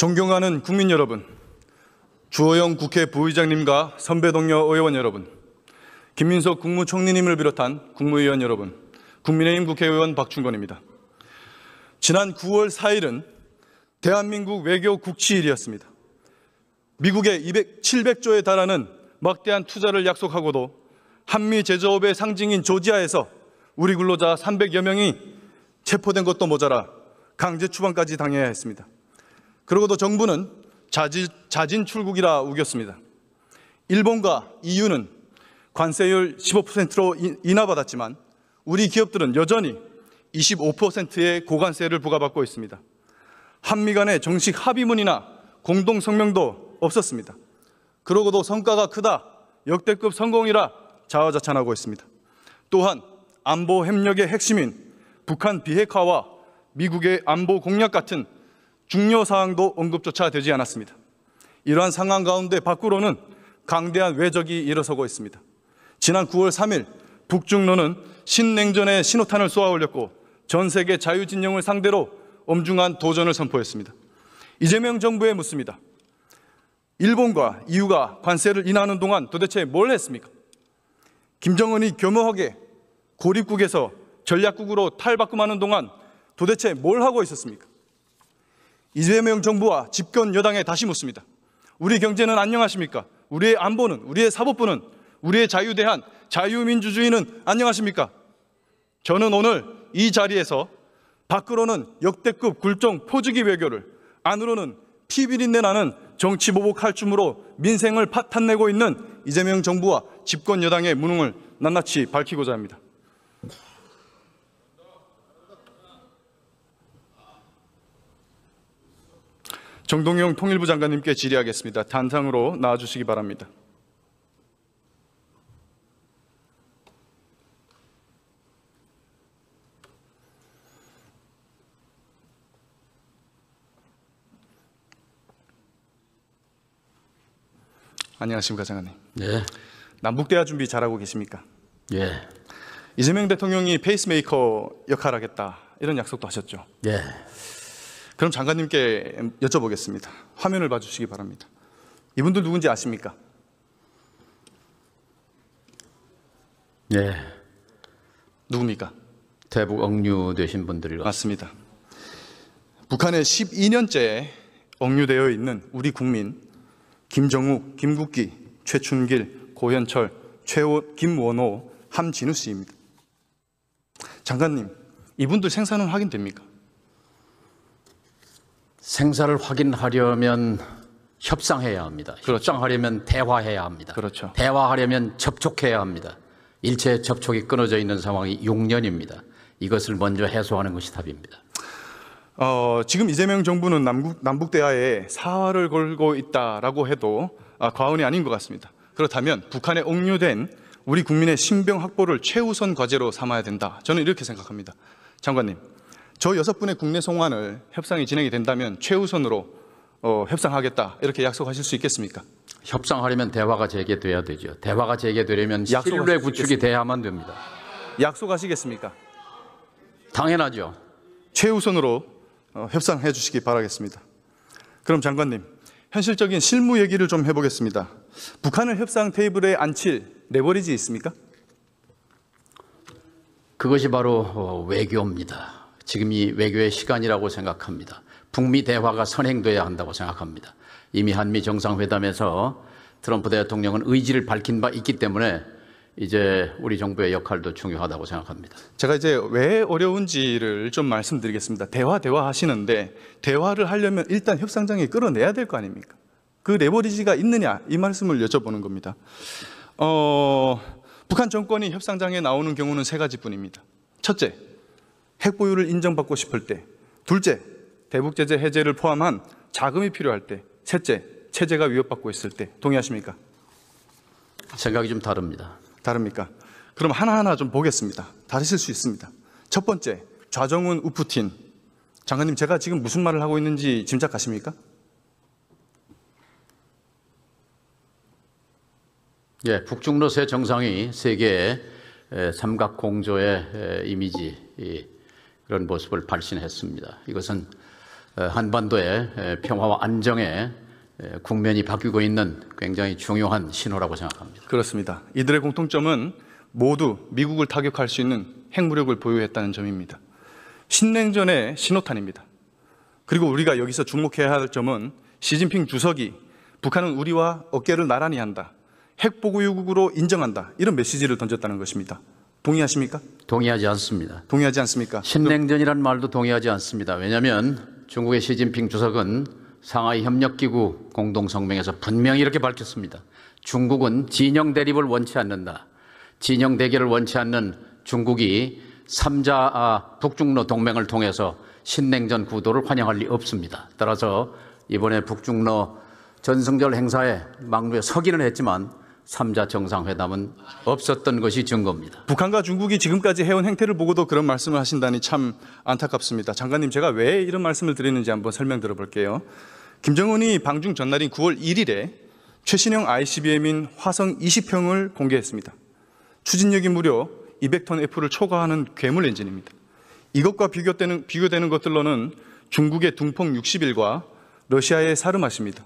존경하는 국민 여러분, 주호영 국회 부의장님과 선배 동료 의원 여러분, 김민석 국무총리님을 비롯한 국무위원 여러분, 국민의힘 국회의원 박충건입니다. 지난 9월 4일은 대한민국 외교 국치일이었습니다. 미국에 700조에 달하는 막대한 투자를 약속하고도 한미 제조업의 상징인 조지아에서 우리 근로자 300여 명이 체포된 것도 모자라 강제 추방까지 당해야 했습니다. 그러고도 정부는 자진 출국이라 우겼습니다. 일본과 EU는 관세율 15%로 인하받았지만 우리 기업들은 여전히 25%의 고관세를 부과받고 있습니다. 한미 간의 정식 합의문이나 공동성명도 없었습니다. 그러고도 성과가 크다, 역대급 성공이라 자화자찬하고 있습니다. 또한 안보 협력의 핵심인 북한 비핵화와 미국의 안보 공약 같은 중요 사항도 언급조차 되지 않았습니다. 이러한 상황 가운데 밖으로는 강대한 외적이 일어서고 있습니다. 지난 9월 3일 북중로는 신냉전의 신호탄을 쏘아 올렸고 전 세계 자유진영을 상대로 엄중한 도전을 선포했습니다. 이재명 정부에 묻습니다. 일본과 EU가 관세를 인하하는 동안 도대체 뭘 했습니까? 김정은이 교묘하게 고립국에서 전략국으로 탈바꿈하는 동안 도대체 뭘 하고 있었습니까? 이재명 정부와 집권 여당에 다시 묻습니다. 우리 경제는 안녕하십니까? 우리의 안보는, 우리의 사법부는, 우리의 자유대한, 자유민주주의는 안녕하십니까? 저는 오늘 이 자리에서 밖으로는 역대급 굴종 표주기 외교를, 안으로는 피비린내 나는 정치보복 칼춤으로 민생을 파탄내고 있는 이재명 정부와 집권 여당의 무능을 낱낱이 밝히고자 합니다. 정동영 통일부 장관님께 질의하겠습니다. 단상으로 나와주시기 바랍니다. 안녕하십니까, 장관님. 네. 남북대화 준비 잘하고 계십니까? 예. 이재명 대통령이 페이스메이커 역할을 하겠다, 이런 약속도 하셨죠? 예. 그럼 장관님께 여쭤보겠습니다. 화면을 봐주시기 바랍니다. 이분들 누군지 아십니까? 예. 누굽니까? 대북 억류되신 분들이 맞습니다. 북한에 12년째 억류되어 있는 우리 국민 김정욱, 김국기, 최춘길, 고현철, 김원호, 함진우 씨입니다. 장관님, 이분들 생사는 확인됩니까? 생사를 확인하려면 협상해야 합니다. 그렇죠. 협상하려면 대화해야 합니다. 그렇죠. 대화하려면 접촉해야 합니다. 일체 접촉이 끊어져 있는 상황이 6년입니다. 이것을 먼저 해소하는 것이 답입니다. 지금 이재명 정부는 남북 대화에 사활을 걸고 있다라고 해도 과언이 아닌 것 같습니다. 그렇다면 북한에 억류된 우리 국민의 신병 확보를 최우선 과제로 삼아야 된다. 저는 이렇게 생각합니다. 장관님, 저 6분의 국내 송환을 협상이 진행이 된다면 최우선으로 협상하겠다, 이렇게 약속하실 수 있겠습니까? 협상하려면 대화가 재개돼야 되죠. 대화가 재개되려면 신뢰 구축이 돼야만 됩니다. 약속하시겠습니까? 당연하죠. 최우선으로 협상해 주시기 바라겠습니다. 그럼 장관님, 현실적인 실무 얘기를 좀 해보겠습니다. 북한을 협상 테이블에 앉힐 레버리지 있습니까? 그것이 바로 외교입니다. 지금이 외교의 시간이라고 생각합니다. 북미 대화가 선행돼야 한다고 생각합니다. 이미 한미 정상회담에서 트럼프 대통령은 의지를 밝힌 바 있기 때문에 이제 우리 정부의 역할도 중요하다고 생각합니다. 제가 이제 왜 어려운지를 좀 말씀드리겠습니다. 대화 하시는데 대화를 하려면 일단 협상장에 끌어내야 될 거 아닙니까? 그 레버리지가 있느냐, 이 말씀을 여쭤보는 겁니다. 북한 정권이 협상장에 나오는 경우는 3가지뿐입니다. 첫째, 핵 보유를 인정받고 싶을 때. 둘째, 대북 제재 해제를 포함한 자금이 필요할 때. 셋째, 체제가 위협받고 있을 때. 동의하십니까? 생각이 좀 다릅니다. 다릅니까? 그럼 하나하나 좀 보겠습니다. 다르실 수 있습니다. 첫 번째, 좌정훈 우푸틴. 장관님, 제가 지금 무슨 말을 하고 있는지 짐작가십니까? 예, 북중로 세 정상이 세계의 삼각 공조의 이미지, 그런 모습을 발신했습니다. 이것은 한반도의 평화와 안정에 국면이 바뀌고 있는 굉장히 중요한 신호라고 생각합니다. 그렇습니다. 이들의 공통점은 모두 미국을 타격할 수 있는 핵무력을 보유했다는 점입니다. 신냉전의 신호탄입니다. 그리고 우리가 여기서 주목해야 할 점은 시진핑 주석이 북한은 우리와 어깨를 나란히 한다, 핵보유국으로 인정한다, 이런 메시지를 던졌다는 것입니다. 동의하십니까? 동의하지 않습니다. 동의하지 않습니까? 신냉전이라는 말도 동의하지 않습니다. 왜냐하면 중국의 시진핑 주석은 상하이 협력기구 공동성명에서 분명히 이렇게 밝혔습니다. 중국은 진영 대립을 원치 않는다. 진영 대결을 원치 않는 중국이 3자 북중러 동맹을 통해서 신냉전 구도를 환영할 리 없습니다. 따라서 이번에 북중러 전승절 행사에 막루에 서기는 했지만 3자 정상회담은 없었던 것이 증거입니다. 북한과 중국이 지금까지 해온 행태를 보고도 그런 말씀을 하신다니 참 안타깝습니다. 장관님, 제가 왜 이런 말씀을 드리는지 한번 설명 들어볼게요. 김정은이 방중 전날인 9월 1일에 최신형 ICBM인 화성 20형을 공개했습니다. 추진력이 무려 200톤 F를 초과하는 괴물 엔진입니다. 이것과 비교되는 것들로는 중국의 둥펑 61과 러시아의 사르맛입니다.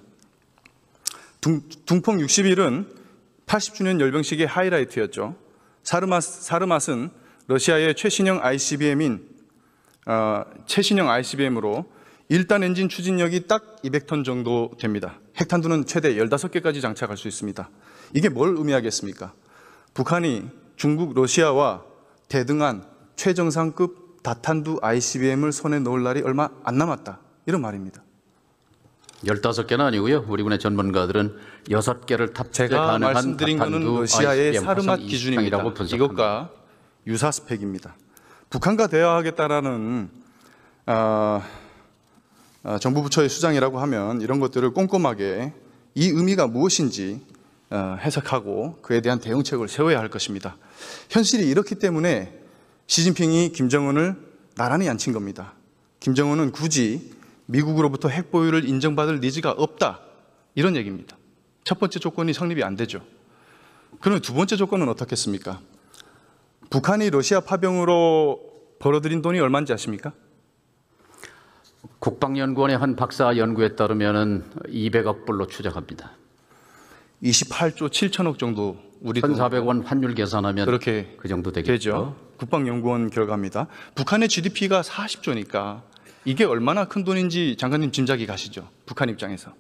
둥펑 61은 80주년 열병식의 하이라이트였죠. 사르맛은 러시아의 최신형 ICBM으로 1단 엔진 추진력이 딱 200톤 정도 됩니다. 핵탄두는 최대 15개까지 장착할 수 있습니다. 이게 뭘 의미하겠습니까? 북한이 중국, 러시아와 대등한 최정상급 다탄두 ICBM을 손에 넣을 날이 얼마 안 남았다, 이런 말입니다. 15개는 아니고요. 우리 군의 전문가들은 6개를 탑재 제가 가능한 말씀드린 것은 다탄두 러시아의 ICBM 사르맛 화성 기준입니다. 20형이라고 분석합니다. 이것과 유사 스펙입니다. 북한과 대화하겠다라는 정부 부처의 수장이라고 하면 이런 것들을 꼼꼼하게 이 의미가 무엇인지 해석하고 그에 대한 대응책을 세워야 할 것입니다. 현실이 이렇기 때문에 시진핑이 김정은을 나란히 앉힌 겁니다. 김정은은 굳이 미국으로부터 핵 보유를 인정받을 니즈가 없다, 이런 얘기입니다. 첫 번째 조건이 성립이 안 되죠. 그러면 두 번째 조건은 어떻겠습니까? 북한이 러시아 파병으로 벌어들인 돈이 얼마인지 아십니까? 국방연구원의 한 박사 연구에 따르면 200억 불로 추정합니다. 28조 7천억 정도, 우리 1,400원 환율 계산하면 그렇게 그 정도 되겠죠. 되죠. 국방연구원 결과입니다. 북한의 GDP가 40조니까 이게 얼마나 큰 돈인지 장관님 짐작이 가시죠? 북한 입장에서.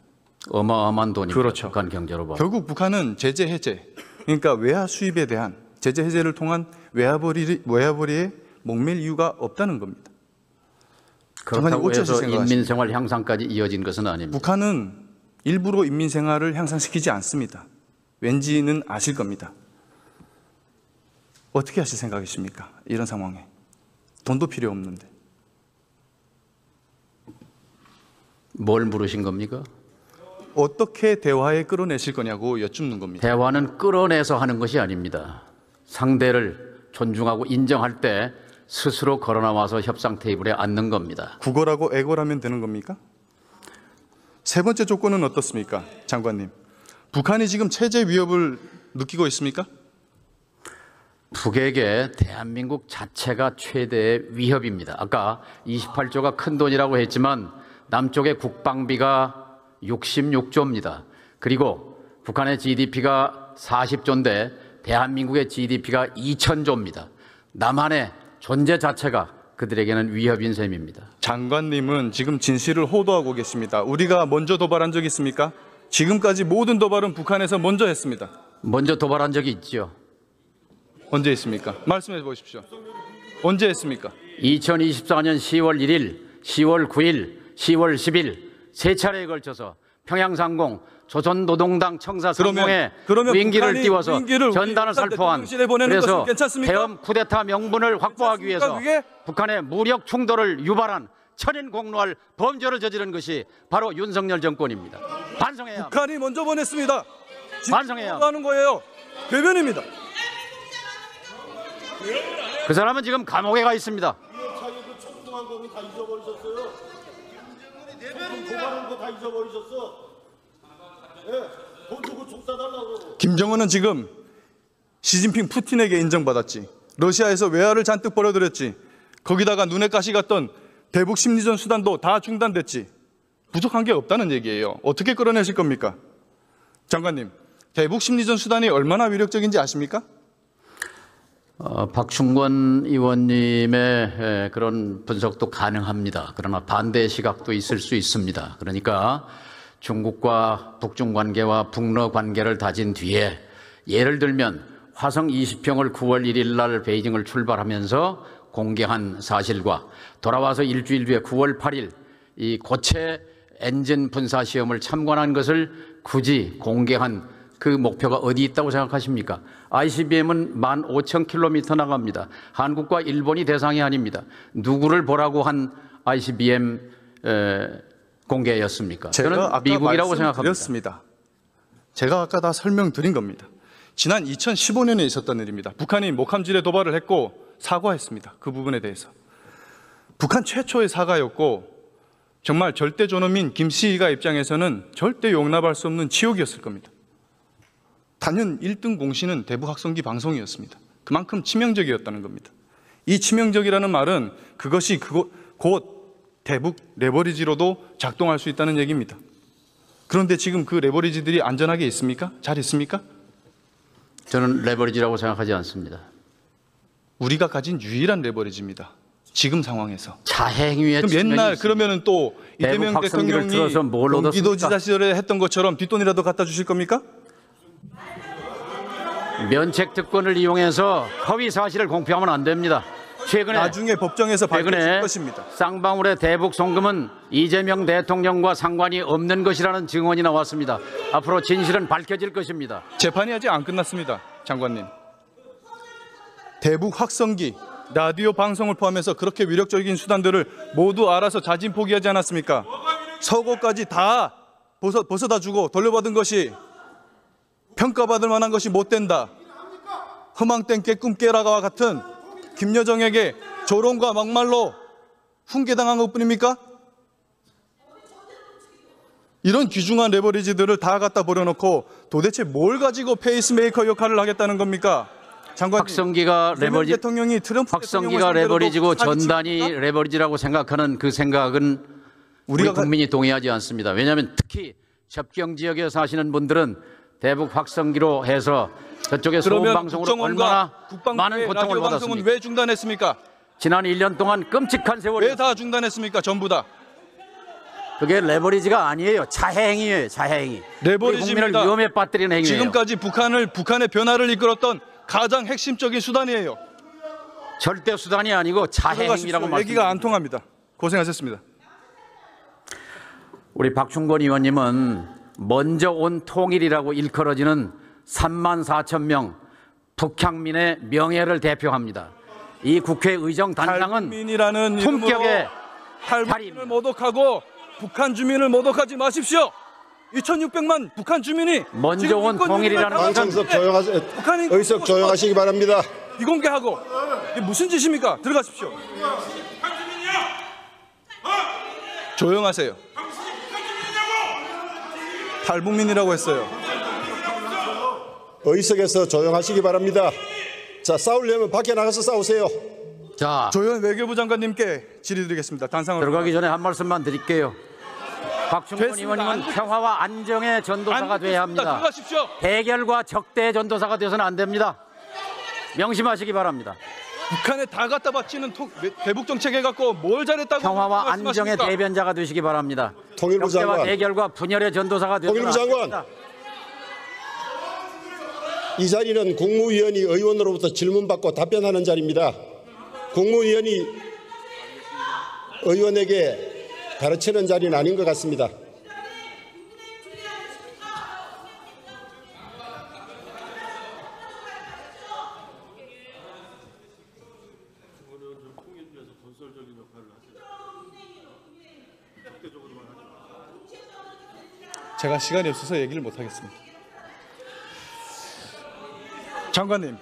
어마어마한 돈입니다. 그렇죠. 북한 경제로 봐서. 결국 북한은 제재 해제, 그러니까 외화 수입에 대한 제재 해제를 통한 외화벌이에 목맬 이유가 없다는 겁니다. 그렇다고 어찌 해서 생각하십니까? 인민생활 향상까지 이어진 것은 아닙니다. 북한은 일부러 인민생활을 향상시키지 않습니다. 왠지는 아실 겁니다. 어떻게 하실 생각이십니까? 이런 상황에. 돈도 필요 없는데. 뭘 물으신 겁니까? 어떻게 대화에 끌어내실 거냐고 여쭙는 겁니다. 대화는 끌어내서 하는 것이 아닙니다. 상대를 존중하고 인정할 때 스스로 걸어나와서 협상 테이블에 앉는 겁니다. 국어라고 애고라면 되는 겁니까? 세 번째 조건은 어떻습니까? 장관님. 북한이 지금 체제 위협을 느끼고 있습니까? 북에게 대한민국 자체가 최대의 위협입니다. 아까 28조가 큰 돈이라고 했지만 남쪽의 국방비가 66조입니다. 그리고 북한의 GDP가 40조인데 대한민국의 GDP가 2,000조입니다. 남한의 존재 자체가 그들에게는 위협인 셈입니다. 장관님은 지금 진실을 호도하고 계십니다. 우리가 먼저 도발한 적 있습니까? 지금까지 모든 도발은 북한에서 먼저 했습니다. 먼저 도발한 적이 있죠. 언제 했습니까? 말씀해 보십시오. 언제 했습니까? 2024년 10월 1일, 10월 9일, 10월 10일 세 차례에 걸쳐서 평양상공 조선노동당 청사 상공에 무인기를 북한이 띄워서 무인기를 전단을 살포한, 대통령실에 보내는 그래서 것은 괜찮습니까? 대엄 쿠데타 명분을 확보하기 위해서 그게? 북한의 무력 충돌을 유발한 천인공노할 범죄를 저지른 것이 바로 윤석열 정권입니다. 반성해야 합니다. 북한이 먼저 보냈습니다. 반성해야 하는 거예요. 괴변입니다. 그 사람은 지금 감옥에 가 있습니다. 청동한 거다 잊어버리셨어요. 도발한 거 다 잊어버리셨어. 예, 돈 주고 총 쏴달라고. 김정은은 지금 시진핑 푸틴에게 인정받았지. 러시아에서 외화를 잔뜩 벌어들였지. 거기다가 눈에 가시 갔던 대북 심리전 수단도 다 중단됐지. 부족한 게 없다는 얘기예요. 어떻게 끌어내실 겁니까? 장관님, 대북 심리전 수단이 얼마나 위력적인지 아십니까? 박충권 의원님의 그런 분석도 가능합니다. 그러나 반대 시각도 있을 수 있습니다. 그러니까 중국과 북중 관계와 북러 관계를 다진 뒤에 예를 들면 화성 20형을 9월 1일 날 베이징을 출발하면서 공개한 사실과 돌아와서 일주일 뒤에 9월 8일 이 고체 엔진 분사 시험을 참관한 것을 굳이 공개한 그 목표가 어디 있다고 생각하십니까? ICBM은 15,000km 나갑니다. 한국과 일본이 대상이 아닙니다. 누구를 보라고 한 ICBM 공개였습니까? 저는 미국이라고 생각합니다. 제가 아까 다 설명드린 겁니다. 지난 2015년에 있었던 일입니다. 북한이 목함질에 도발을 했고 사과했습니다. 그 부분에 대해서. 북한 최초의 사과였고 정말 절대 존엄인 김씨가 입장에서는 절대 용납할 수 없는 지옥이었을 겁니다. 단연 1등 공신은 대북 확성기 방송이었습니다. 그만큼 치명적이었다는 겁니다. 이 치명적이라는 말은 그것이 곧 대북 레버리지로도 작동할 수 있다는 얘기입니다. 그런데 지금 그 레버리지들이 안전하게 있습니까? 잘 있습니까? 저는 레버리지라고 생각하지 않습니다. 우리가 가진 유일한 레버리지입니다. 지금 상황에서. 자행위의 그럼 옛날 그러면은 또 이재명 대통령이 경기도지사 시절에 했던 것처럼 뒷돈이라도 갖다 주실 겁니까? 면책 특권을 이용해서 허위 사실을 공표하면 안 됩니다. 최근에 나중에 법정에서 밝혀질 것입니다. 쌍방울의 대북 송금은 이재명 대통령과 상관이 없는 것이라는 증언이 나왔습니다. 앞으로 진실은 밝혀질 것입니다. 재판이 아직 안 끝났습니다. 장관님. 대북 확성기, 라디오 방송을 포함해서 그렇게 위력적인 수단들을 모두 알아서 자진 포기하지 않았습니까? 서고까지 다 벗어다 주고 돌려받은 것이 평가받을 만한 것이 못 된다. 허망된 깨꿈 깨라가와 같은 김여정에게 조롱과 막말로 훈계당한 것뿐입니까? 이런 귀중한 레버리지들을 다 갖다 버려놓고 도대체 뭘 가지고 페이스메이커 역할을 하겠다는 겁니까? 장관님, 확성기가 레버리지고 전단이 레버리지라고 생각하는 그 생각은 우리 국민이 동의하지 않습니다. 왜냐하면 특히 접경 지역에 사시는 분들은 대북 확성기로 해서 저쪽에 소음방송으로 얼마나 많은 고통을 받았습니까? 왜 중단했습니까? 지난 1년 동안 끔찍한 세월이 왜 다 중단했습니까? 전부 다. 그게 레버리지가 아니에요. 자해행위예요. 자해행위. 레버리지입니다. 국민을 위험에 빠뜨리는 행위예요. 지금까지 북한의 변화를 이끌었던 가장 핵심적인 수단이에요. 절대 수단이 아니고 자해행위라고 말씀드립니다. 얘기가 안 통합니다. 고생하셨습니다. 우리 박충권 의원님은 먼저 온 통일이라고 일컬어지는 34,000명 북향민의 명예를 대표합니다. 이 국회의정 단장은 품격의 탈북민을 모독하고 북한 주민을 모독하지 마십시오. 2,600만 북한 주민이 먼저 온 통일이라는 방청석 조용하세요. 의석 조용하시기 바랍니다. 비공개하고 이게 무슨 짓입니까? 들어가십시오. 조용하세요. 탈북민이라고 했어요. 의석에서 조용하시기 바랍니다. 자, 싸우려면 밖에 나가서 싸우세요. 자, 조현 외교부 장관님께 질의드리겠습니다. 단상으로 들어가기 전에 한 말씀만 드릴게요. 박충권 의원님은 평화와 안정의 전도사가 돼야 합니다. 들어가십시오. 대결과 적대의 전도사가 되어서는 안 됩니다. 명심하시기 바랍니다. 북한에 다 갖다 바치는 대북 정책 해갖고 뭘 잘했다고 평화와 안정의 대변자가 되시기 바랍니다. 통일부 장관. 대결과 분열의 전도사가 되어서는 통일부 안 장관. 됩니다. 이 자리는 국무위원이 의원으로부터 질문받고 답변하는 자리입니다. 국무위원이 의원에게 가르치는 자리는 아닌 것 같습니다. 제가 시간이 없어서 얘기를 못하겠습니다. 장관님,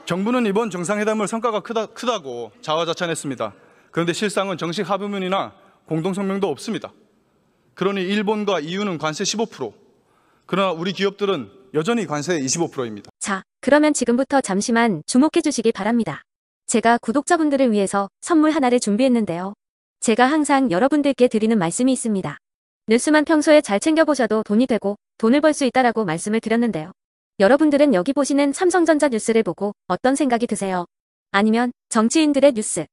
정부는 이번 정상회담을 성과가 크다고 자화자찬했습니다. 그런데 실상은 정식 합의문이나 공동성명도 없습니다. 그러니 일본과 EU는 관세 15%, 그러나 우리 기업들은 여전히 관세 25%입니다. 자, 그러면 지금부터 잠시만 주목해 주시기 바랍니다. 제가 구독자분들을 위해서 선물 하나를 준비했는데요. 제가 항상 여러분들께 드리는 말씀이 있습니다. 뉴스만 평소에 잘 챙겨보셔도 돈이 되고 돈을 벌 수 있다라고 말씀을 드렸는데요. 여러분들은 여기 보시는 삼성전자 뉴스를 보고 어떤 생각이 드세요? 아니면 정치인들의 뉴스,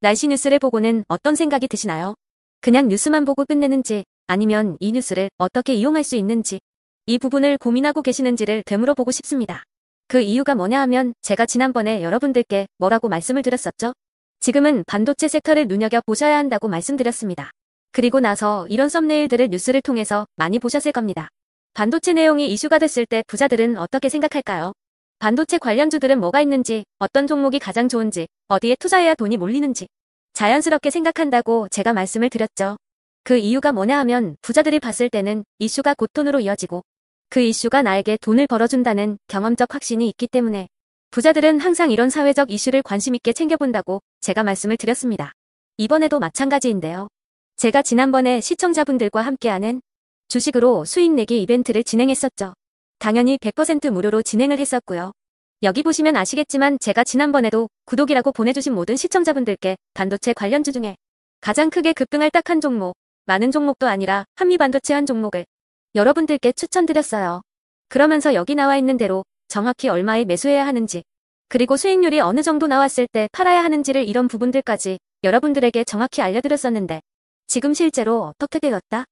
날씨 뉴스를 보고는 어떤 생각이 드시나요? 그냥 뉴스만 보고 끝내는지 아니면 이 뉴스를 어떻게 이용할 수 있는지 이 부분을 고민하고 계시는지를 되물어보고 싶습니다. 그 이유가 뭐냐 하면 제가 지난번에 여러분들께 뭐라고 말씀을 드렸었죠? 지금은 반도체 섹터를 눈여겨보셔야 한다고 말씀드렸습니다. 그리고 나서 이런 썸네일들을 뉴스를 통해서 많이 보셨을 겁니다. 반도체 내용이 이슈가 됐을 때 부자들은 어떻게 생각할까요? 반도체 관련주들은 뭐가 있는지, 어떤 종목이 가장 좋은지, 어디에 투자해야 돈이 몰리는지 자연스럽게 생각한다고 제가 말씀을 드렸죠. 그 이유가 뭐냐 하면 부자들이 봤을 때는 이슈가 곧 돈으로 이어지고 그 이슈가 나에게 돈을 벌어준다는 경험적 확신이 있기 때문에 부자들은 항상 이런 사회적 이슈를 관심 있게 챙겨본다고 제가 말씀을 드렸습니다. 이번에도 마찬가지인데요. 제가 지난번에 시청자분들과 함께하는 주식으로 수익 내기 이벤트를 진행했었죠. 당연히 100% 무료로 진행을 했었고요. 여기 보시면 아시겠지만 제가 지난번에도 구독이라고 보내주신 모든 시청자분들께 반도체 관련주 중에 가장 크게 급등할 딱 한 종목, 많은 종목도 아니라 한미반도체 한 종목을 여러분들께 추천드렸어요. 그러면서 여기 나와 있는 대로 정확히 얼마에 매수해야 하는지, 그리고 수익률이 어느 정도 나왔을 때 팔아야 하는지를 이런 부분들까지 여러분들에게 정확히 알려드렸었는데 지금 실제로 어떻게 되었다?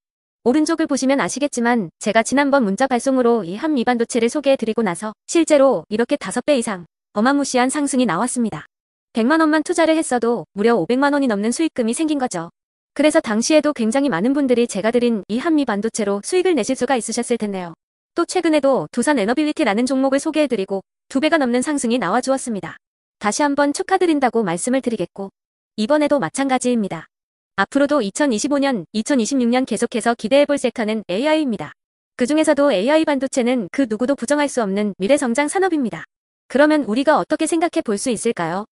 오른쪽을 보시면 아시겠지만 제가 지난번 문자 발송으로 이 한미반도체를 소개해드리고 나서 실제로 이렇게 5배 이상 어마무시한 상승이 나왔습니다. 100만 원만 투자를 했어도 무려 500만 원이 넘는 수익금이 생긴 거죠. 그래서 당시에도 굉장히 많은 분들이 제가 드린 이 한미반도체로 수익을 내실 수가 있으셨을 텐데요. 또 최근에도 두산 에너빌리티라는 종목을 소개해드리고 2배가 넘는 상승이 나와주었습니다. 다시 한번 축하드린다고 말씀을 드리겠고 이번에도 마찬가지입니다. 앞으로도 2025년, 2026년 계속해서 기대해볼 섹터는 AI입니다. 그 중에서도 AI 반도체는 그 누구도 부정할 수 없는 미래성장 산업입니다. 그러면 우리가 어떻게 생각해 볼 수 있을까요?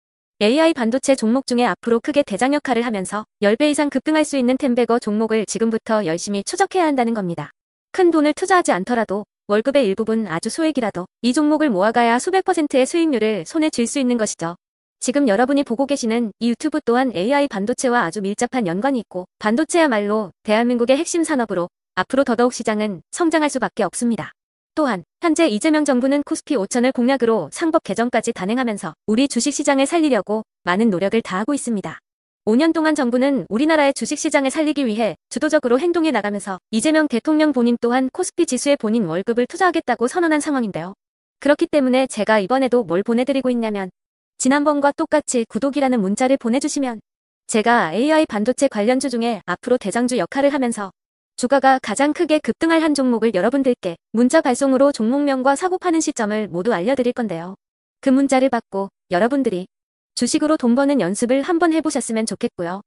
AI 반도체 종목 중에 앞으로 크게 대장 역할을 하면서 10배 이상 급등할 수 있는 템베거 종목을 지금부터 열심히 추적해야 한다는 겁니다. 큰 돈을 투자하지 않더라도 월급의 일부분 아주 소액이라도 이 종목을 모아가야 수백 %의 수익률을 손에 쥘 수 있는 것이죠. 지금 여러분이 보고 계시는 이 유튜브 또한 AI 반도체와 아주 밀접한 연관이 있고 반도체야말로 대한민국의 핵심 산업으로 앞으로 더더욱 시장은 성장할 수밖에 없습니다. 또한 현재 이재명 정부는 코스피 5천을 공약으로 상법 개정까지 단행하면서 우리 주식시장을 살리려고 많은 노력을 다하고 있습니다. 5년 동안 정부는 우리나라의 주식시장을 살리기 위해 주도적으로 행동해 나가면서 이재명 대통령 본인 또한 코스피 지수에 본인 월급을 투자하겠다고 선언한 상황인데요. 그렇기 때문에 제가 이번에도 뭘 보내드리고 있냐면 지난번과 똑같이 구독이라는 문자를 보내주시면 제가 AI 반도체 관련주 중에 앞으로 대장주 역할을 하면서 주가가 가장 크게 급등할 한 종목을 여러분들께 문자 발송으로 종목명과 사고 파는 시점을 모두 알려드릴 건데요. 그 문자를 받고 여러분들이 주식으로 돈 버는 연습을 한번 해보셨으면 좋겠고요.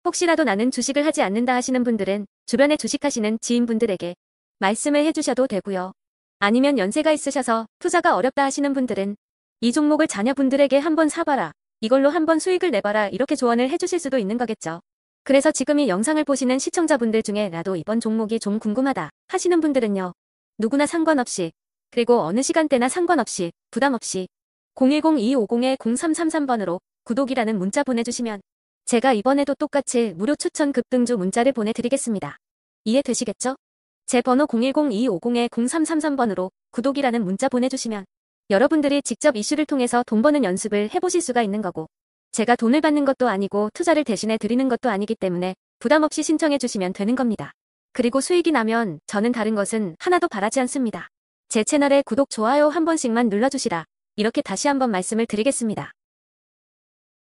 혹시라도 나는 주식을 하지 않는다 하시는 분들은 주변에 주식하시는 지인분들에게 말씀을 해주셔도 되고요. 아니면 연세가 있으셔서 투자가 어렵다 하시는 분들은 이 종목을 자녀분들에게 한번 사봐라, 이걸로 한번 수익을 내봐라 이렇게 조언을 해주실 수도 있는 거겠죠. 그래서 지금 이 영상을 보시는 시청자분들 중에 나도 이번 종목이 좀 궁금하다 하시는 분들은요. 누구나 상관없이, 그리고 어느 시간대나 상관없이 부담 없이 010-2250-0333번으로 구독이라는 문자 보내주시면 제가 이번에도 똑같이 무료 추천 급등주 문자를 보내드리겠습니다. 이해되시겠죠? 제 번호 010-2250-0333번으로 구독이라는 문자 보내주시면 여러분들이 직접 이슈를 통해서 돈 버는 연습을 해보실 수가 있는 거고 제가 돈을 받는 것도 아니고 투자를 대신해 드리는 것도 아니기 때문에 부담 없이 신청해 주시면 되는 겁니다. 그리고 수익이 나면 저는 다른 것은 하나도 바라지 않습니다. 제 채널에 구독, 좋아요 한 번씩만 눌러주시라 이렇게 다시 한번 말씀을 드리겠습니다.